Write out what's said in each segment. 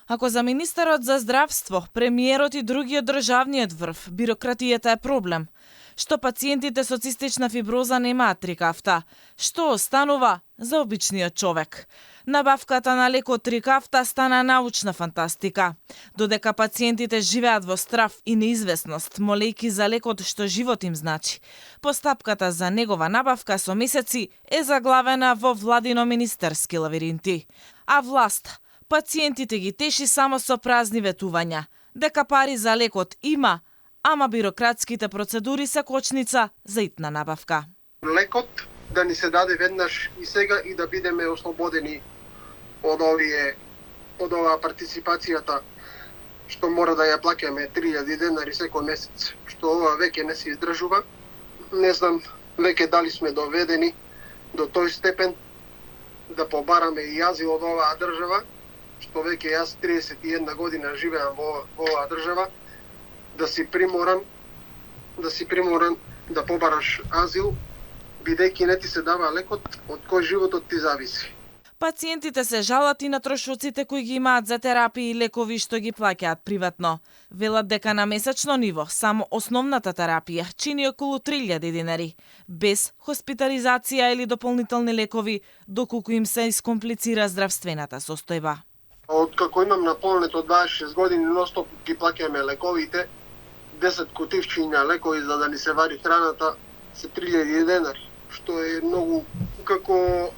Ако за министерот за здравство, премиерот и другиот државниот врв, бирократијата е проблем, што пациентите со цистична фиброза немаат трикафта, што останува за обичниот човек? Набавката на лекот трикафта стана научна фантастика, додека пациентите живеат во страв и неизвестност, молејки за лекот што живот им значи. Постапката за негова набавка со месеци е заглавена во владино министерски лавиринти. А власт пациентите ги теши само со празни ветувања, дека пари за лекот има, ама бирократските процедури се кочница за итна набавка. Лекот да ни се даде веднаш и сега и да бидеме ослободени од оваа партиципацијата што мора да ја плаќаме 3000 денари секој месец, што ова веќе не се издржува. Не знам веќе дали сме доведени до тој степен да побараме и азил од оваа држава, што веќе јас 31 година живеам во оваа држава, да си приморан да побараш азил, бидејќи не ти се дава лекот од кој животот ти зависи. Пациентите се жалат и на трошоците кои ги имаат за терапии и лекови што ги плаќаат приватно. Велат дека на месечно ниво само основната терапија чини околу 3000 денари, без хоспитализација или дополнителни лекови, доколку им се искомплицира здравствената состојба. Откако имам наполнет од 26 години, ностоп ги плаќаме лековите, 10 кутивчиња лекови за да ни се вари храната се 3000 денари, што е многу како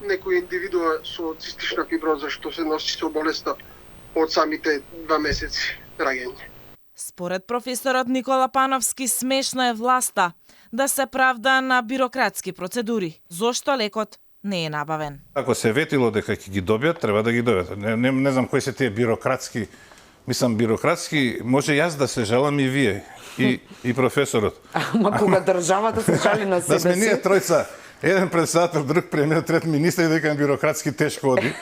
некој индивидуа со цистична фиброза што се носи со болеста од самите 2 месеци раѓање. Според професорот Никола Пановски, смешно е власта да се правда на бирократски процедури. Зошто лекот не е набавен? Ако се ветило дека ќе ги добијат, треба да ги добијат. Не знам кои се тие бирократски. Мислам, бирократски може јас да се жалам и вие, и професорот. Ама кога државата се жали на себе да сме си... ние тројца, еден председател, друг премиер, трет министар и дека бирократски тешко оди.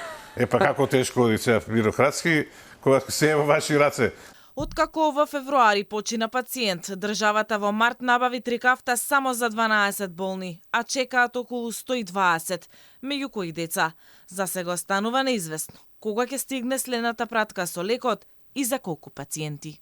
Па како тешко оди сега бирократски, кога се е во ваши раце? Откако во февруари почина пациент, државата во март набави трикафта само за 12 болни, а чекаат околу 120, меѓу кои деца. За сега останува неизвестно кога ќе стигне следната пратка со лекот и за колку пациенти.